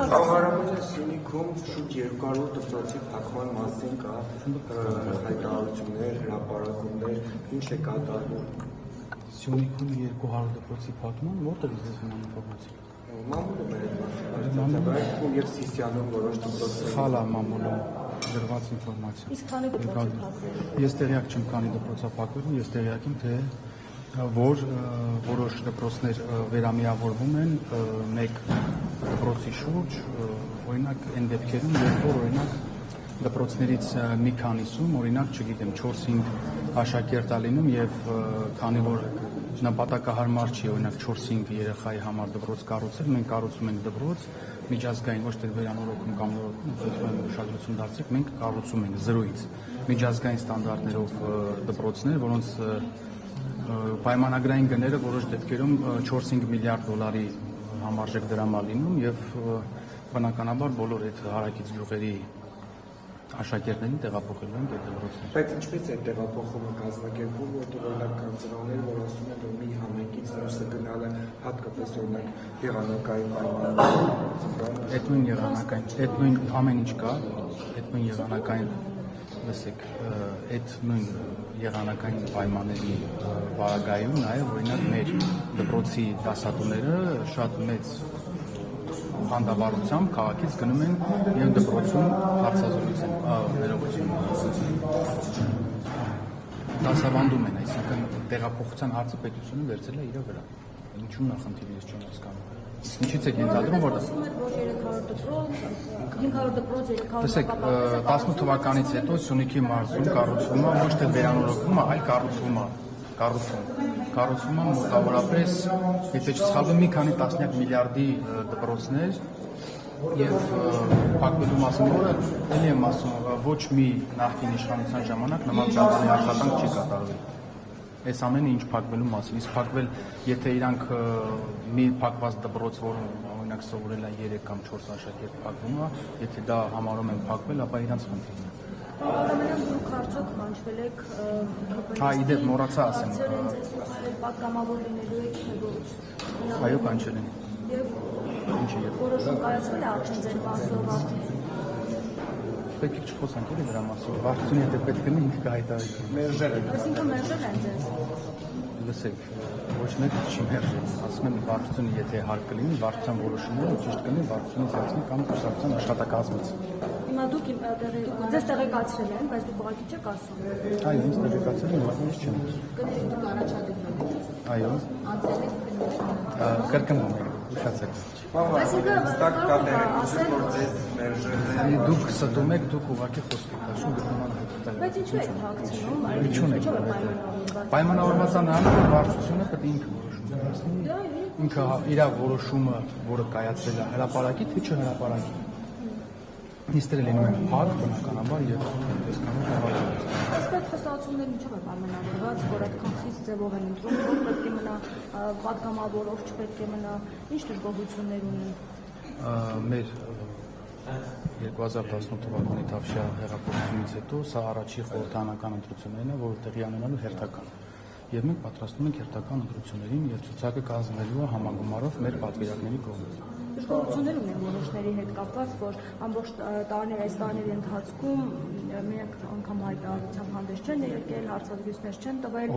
Ծաղարամենը Սյունիքում շուտ 200 դպրոցի փակման մասին կա հայտարարություններ, հրապարակումներ, ինչ է կատարվում։ Սյունիքում 200 դպրոցի փակման, որտեղից է ունեն ինֆորմացիա։ Մամուլում է այդ եւ Սիսիանում որոշ դպրոցներ։ Խալա մամուլում դրված ինֆորմացիա։ Իսկ քանի դպրոցի փակվել։ Ես տեղյակ չեմ քանի դպրոցա փակվել, ես տեղյակ եմ թե որ որոշ դպրոցներ վերամիավորվում են մեկ դպրոցի շուրջ, օրինակ այն դեպքերում, երբ որ օրինակ դպրոցներից մի քանիսում, օրինակ, չգիտեմ, 4-5 աշակերտ է լինում եւ քանի որ նպատակահարմար չի, օրինակ 4-5 երեխայի համար դպրոց կառուցել, մենք կառուցում ենք դպրոց միջազգային ոչ թե վերանորոգում կամ նորոգում, ուշադրություն դարձրեք, մենք կառուցում ենք զրոյից միջազգային ստանդարտներով դպրոցներ, որոնց պայմանագրային գները որոշ դեպքերում 4-5 միլիարդ դոլարի համարժեք դրամ է լինում եւ բնականաբար բոլոր այդ հարակից գյուղերի աշակերտներին տեղափոխելու են այդ դպրոցներ։ Բայց ինչպես է տեղափոխումը կազմակերպվում, որտեղ օրինակ կան ծնողներ, որ ասում են, որ մի համայնքից մյուսը գնալը հատկապես օրինակ եղանակային պայմաններում։ Այդ նույն եղանակային, այդ նույն ամեն ինչ կա, այդ նույն եղանակային, լսեք, այդ նույն եղանակային պայմանների վարագայում նաև օրինակ մեր դպրոցի դասատուները շատ մեծ խանդավառությամբ քաղաքից գնում են եւ դպրոցում հարցազրույց են ներողություն դասավանդում են, այսինքն տեղափոխության հարցը պետությունը վերցրել է իր վրա։ Ինչու նախնդիրը ես չեմ հասկանում։ Ինչից է ենթադրում, որ 500 դպրոց, 300 Տեսեք, 18 թվականից հետո Սյունիքի մարզում կառուցվում է ոչ թե վերանորոգվում, այլ կառուցվում է մոտավորապես, եթե չսխալվեմ, մի քանի տասնյակ միլիարդի դպրոցներ եւ փակվելու մասին որը ելի եմ ասում, ոչ մի նախկին իշխանության ժամանակ նման ծավալի աշխատանք չի կատարվել։ Այս ամենը ինչ փակվելու մասին, իսկ փակվել, եթե իրանք մի փակված դպրոց, որում օրինակ սովորել է 3 կամ 4 աշակերտ փակվում է, եթե դա համարում են փակվել, ապա իրանց խնդիրն է։ Պարոն դուք արդյոք կանչվել եք Հա, իդեպ մոռացա ասեմ։ Պատգամավոր լինելու եք նորից։ Այո, կանչել են։ Եվ Ինչի՞ է։ որոշում կայացվել է արդեն ձեր մասով։ Պետք է չխոսանք էլի դրա մասին։ Վարչությունը եթե պետք է ինքը կհայտարարի։ Մերժել են։ Այսինքն մերժել են ձեզ։ Լսեք, ոչ մեկ չի մերժել։ Ասում են վարչությունը եթե հարկ կլինի, վարչության որոշումները ճիշտ կլինի վարչությունից հասնի կամ կուսակցության աշխատակազմից։ Հիմա դուք ձեզ տեղեկացրել են, բայց դուք ուղղակի չեք ասում։ Այո, ինձ տեղեկացրել են, բայց ես չեմ։ Դուք առաջադրել եք։ Այո։ Անցել եք Կրկնում եմ, ուշացեք։ Այսինքն հստակ կատերին որ ձեզ մերժել են։ Դուք ստում եք, դուք ուղղակի խոսք եք ասում, դուք նման հայտնել։ Բայց ինչու եք հաղթում, Ինչու՞ն եք պայմանավորված է նրանով, որ վարչությունը պետք է ինքը որոշում։ Ինքը իր որոշումը, որը կայացրել է հրապարակի, թե չհրապարակի։ Նիստերը լինում են փակ, բնականաբար եւ տեսկանոց հավաքված։ Այստեղ խոստացումներ ինչով է պայմանավորված, որ այդքան խիստ ձևով են ընտրում, որ պետք է մնա պատգամավոր, ով չպետք է մնա, ինչ դժգոհություններ ունեն։ Մեր 2018 թվականի Թավշյա հեղափոխությունից հետո սա առաջի խորհրդարանական ընտրություններն են, որը տեղի ունենալու հերթական։ Եվ մենք պատրաստվում ենք հերթական ընտրություններին եւ ցուցակը կազմվելու է համագումարով մեր պատվիրակների կողմից։ Դժգոհություններ ունեն որոշների հետ կապված, որ ամբողջ տարիներ այս տարիների ընթացքում միակ անգամ հայտարարությամբ հանդես չեն եկել, հարցազրույցներ չեն տվել,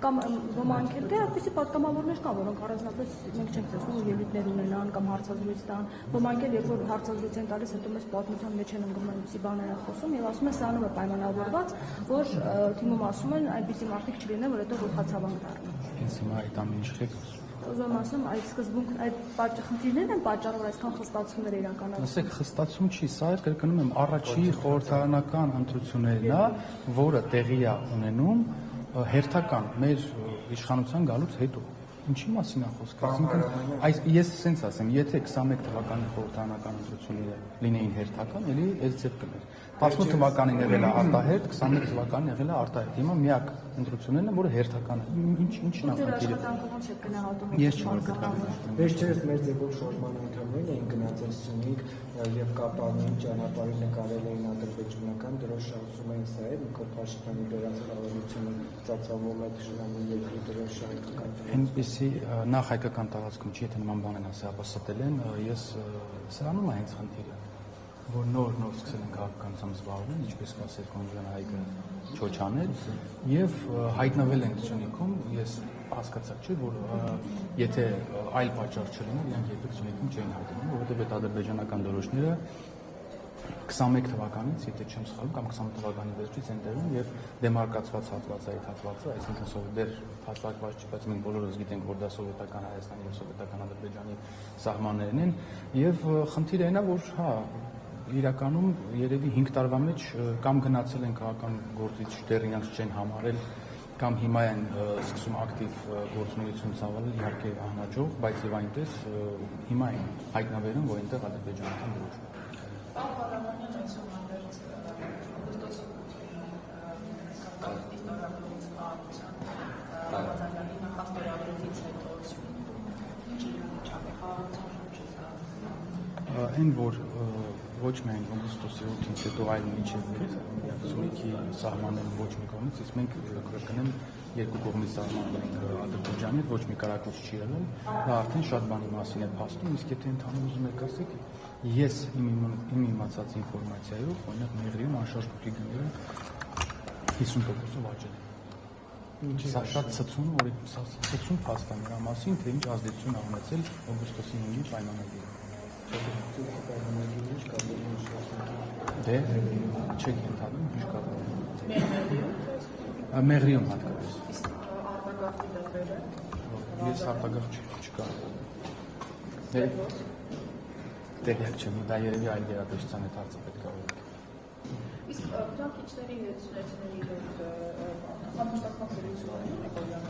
կամ ոմանք էլ դե այդպիսի պատգամավորներ կան, որոնք առանձնապես մենք չենք տեսնում ելույթներ ունենան կամ հարցազրույց տան, ոմանք էլ երբ որ հարցազրույց են տալիս, հետո մեզ պատմության մեջ են ընկնում այնպիսի բաներ են խոսում եւ ասում են սրանով է պայմանավորված, որ թիմում ասում են այնպիսի մարդիկ չլինեն, որ հետո ողացավանք դառնան։ Ինձ հիմա այդ ամեն ինչ չեք Ուզում ասում, այդ սկզբունք, այդ խնդիրներն են պատճառով այսքան խստացումներ իրականացնում։ Լսեք, խստացում չի, սա կրկնում եմ, առաջի խորհրդարանական ընտրություններն է, որը տեղի է ունենում հերթական մեր իշխանության գալուց հետո։ Ինչի մասին է խոսքը։ Այսինքն, ես ասենց ասեմ, եթե 21 թվականի խորհրդարանական ընտրությունները լինեին հերթական, էլի այս ձև կներ։ 18 թվականին եղել է արտահերթ, 21 թվականին եղել է արտահերթ։ Հիմա միակ ընտրություններն են, որը հերթական է։ Ինչն է խնդիրը։ Ես չեմ գտնում։ Վերջերս մեր ձևով շարժման անդամներն էին գնացել Սյունիք, եւ կապանին ճանապարհի նկարել էին ադրբեջանական դրոշ ասում էին սա է Նիկոլ Փաշինյանի վերածել ավելությունը ծածանվում է Թշնամու երկրի դրոշը հայկական այնպեսի նախ հայկական տարածքում չի եթե նման բան են ասել ապա ստել են ես սրանում է հենց խնդիրը որ նոր սկսել են քաղաքականությամբ զբաղվել ինչպես կասել Կոնջան Հայկը Չոչանել եւ հայտնվել են Սյունիքում ես հասկացա չէ որ եթե այլ պատճառ չլիներ իրանք երբեք Սյունիքում չէին հայտնվում որովհետեւ այդ ադրբեջանական դրոշները 21 թվականից եթե չեմ սխալվում կամ 20 թվականի վերջից են տեղում եւ դեմարկացված հատվածը այդ հատվածը այսինքն սովետեր հաստատված չի բայց մենք բոլորս գիտենք որ դա սովետական Հայաստանի եւ սովետական Ադրբեջանի սահմաններն են եւ խնդիրը այնա որ հա իրականում երևի 5 տարվա մեջ կամ գնացել են քաղաքական գործիչ դեռ իրancs չեն համարել կամ հիմա են սկսում ակտիվ գործունեություն ծավալել իհարկե անհաջող բայց եւ այնպես հիմա են հայտնաբերում որ այնտեղ ադրբեջանական դրոշ Պարավանյան այսօր հանդերձ օգոստոսի կավկասի ιστορագրումից խաղացան Ղազարյանի նախաստորագրումից հետո ինչ չափի խաղացան այն որ ոչ միայն օգոստոսի 8-ից հետո այլ միջև Սյունիքի սահմանեն ոչ մի կողմից իսկ մենք կրկնեմ երկու կողմից սահմանել ենք Ադրբեջանի ոչ մի կարակոց չի եղել դա արդեն շատ բանի մասին է փաստում իսկ եթե ընդհանուր ուզում եք ասեք ես իմ իմացած ինֆորմացիայով օրինակ Մեղրիում անշարժ փոքրի գները 50%-ով աճել են սա շատ ցցուն փաստ է նրա մասին թե ինչ ազդեցություն ա ունեցել օգոստոսի 5-ի պայմանագիրը դե չեք ընդհանրում ինչ կա Մեղրիում հատկապես արտագաղթի դեպերը ես արտագաղթ չկա տեղյակ չեմ դա երևի այլ գերատեսչության հետ հարցը պետք է որ իսկ բնակիչների հետ սյունեցիների հետ համաշխատման սերուցումն է կողմը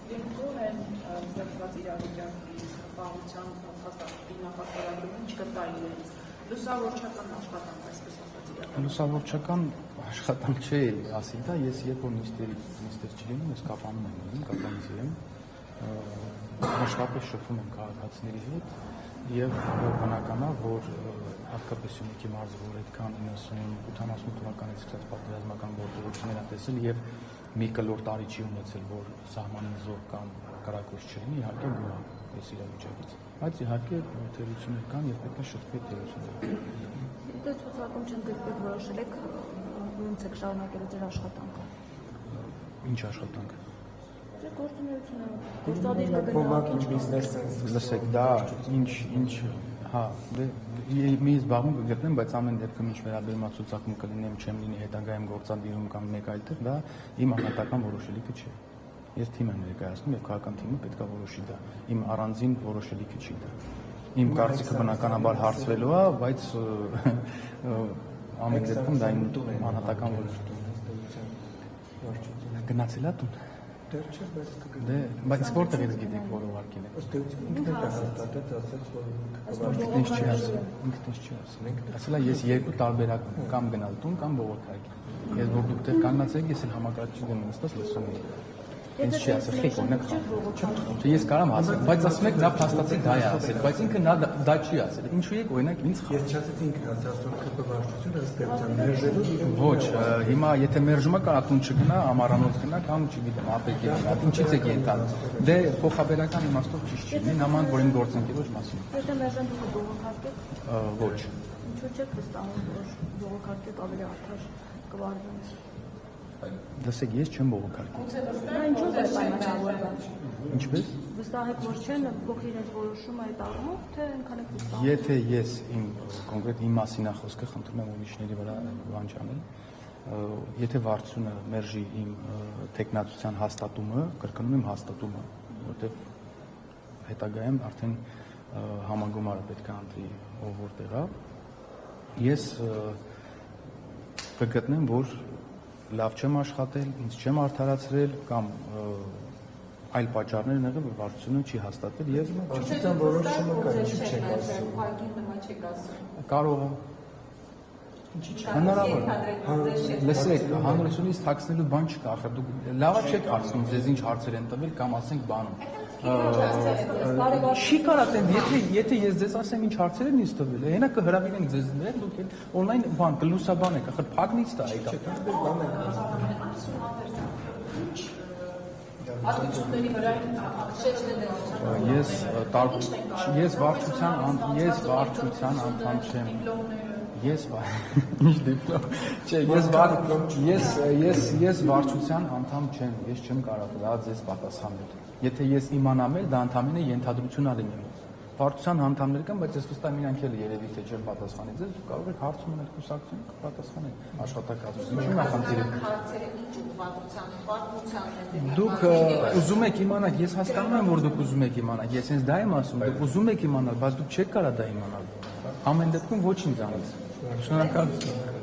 եւ որ են զարգացած իրավիճակի խաղաղության հաստատի նախաձեռնումը չկտա իրենց լուսավորչական աշխատանք այսպես ասած իրական լուսավորչական աշխատանք չէ ասի դա ես երբ որ նիստեր չլինում ես կապանում եմ կապանից իրեն մշտապես շփվում եմ քաղաքացիների հետ եւ բնական է որ հատկապես Սյունիքի մարզը որ այդքան 90-80 թվականից սկսած պատերազմական գործողություններ ա տեսել եւ մի կլոր տարի չի ունեցել որ սահմանին զոհ կամ կարակոց չլինի իհարկե գոհ եմ այս իրավիճակից բայց իհարկե թերություններ կան եւ պետք է շփվել թերությունները Եթե ցուցակում չընդգրկվեք որոշել եք ոնց եք շարունակել ձեր աշխատանքը ինչ աշխատանք Ձեր գործունեությունը գործադիր կգնահատեք բիզնեսը լսեք դա ինչ հա դե մի զբաղում կգտնեմ բայց ամեն դեպքում ինչ վերաբերում է ցուցակում կլինեմ չեմ լինի հետագայում գործադիրում կամ մեկ այլ տեղ դա իմ անհատական որոշելիքը չէ ես թիմ եմ ներկայացնում եւ քաղաքական թիմը պետք է որոշի դա իմ առանձին որոշելիքը չի դա իմ կարծիքը բնականաբար հարցվելու է բայց ամեն դեպքում դա իմ անհատական որոշումն է գնացել է տուն դեռ չէ բայց դե բայց որտեղից գիտեք որ ուղարկել եք ըստ էության ինքն է հաստատած ասած որ ինքնից չի ասել ասելա ես երկու տարբերակ կամ գնալ տուն կամ բողոքարկել ես որ դուք տեղ կանգնած եք ես էլ համակարգչի դեմ նստած լսում եմ ինձ չի ասել խեք օրինակ ես կարամ ասել բայց ասում եք նա փաստացի դա է ասել բայց ինքը նա դա չի ասել ինչու եք օրինակ ինձ ես չասեցի ինքն ասել ԿՊ վարչությունը ըստ էության մերժելու ոչ հիմա եթե մերժումը կարա տուն չգնա ամառանոց գնա կամ չգիտեմ ապեքի գնա ինչից եք ենթանում դե փոխաբերական իմաստով ճիշտ չի նման որ իմ գործընկերոջ մասին Եթե մերժեն դուք բողոքարկեք ոչ ինչու՞ չեք վստահում որ բողոքարկեք ավելի արդար կվարվեն լսեք ես չեմ բողոքարկել Դա ինչու՞ է պայմանավորված ինչպես վստահ եք որ չեն փոխի իրենց որոշումը այդ առումով թե այնքան եք վստահ Եթե ես իմ կոնկրետ իմ մասին խոսքը խնդրում եմ ուրիշների վրա բան չանել, եթե վարչությունը մերժի իմ տեխնացիան հաստատումը, կրկնում եմ հաստատումը, որտեղ հետագայում արդեն համագումարը պետք է ընտրի ով որտեղ է, ես կգտնեմ, որ լավ չեմ աշխատել, ինձ չեմ արդարացրել կամ այլ պատճառներ եղել, որ վարչությունը չի հաստատել եւ Վարչության որոշումը կա, ինչի չեք ասում։ կարող է հնարավոր լսեք հանրությունից թաքցնելու բան չկա, ախր դուք լավ չեք հարցնում, ձեզ ինչ հարցեր են տվել կամ ասենք բանում Չի կարա տեն, եթե ես ձեզ ասեմ ինչ հարցեր են ինձ տվել, հենա կհրավիրենք ձեզ դրեք, դուք էլ օնլայն բան կլուսաբան եք, ախր փակնից տա եկա։ Ատուցումների վրա Ես վարչության անդամ չեմ։ Ես դիպլոմ։ Չէ, ես վարչության անդամ չեմ, ես չեմ կարող դա ձեզ պատասխանել։ Եթե ես իմանամ էլ, դա ընդհանրապես ենթադրություն ա լինում։ Վարչության անդամներ կան, բայց ես վստահ եմ իրանք էլ երևի թե չեմ պատասխանի ձեզ, դուք կարող եք հարցում ունեք կուսակցություն կպատասխանեք աշխատակազմից։ Ինչու՞ նախնդիրը։ Դուք ուզում եք իմանալ, ես հասկանում եմ, որ դուք ուզում եք իմանալ, ես հենց դա եմ ասում, դուք ուզում եք իմանալ, բայց դուք չեք կարող դա իմանալ։ Ամեն դեպքում ոչինչ անես։ Շնորհակալություն։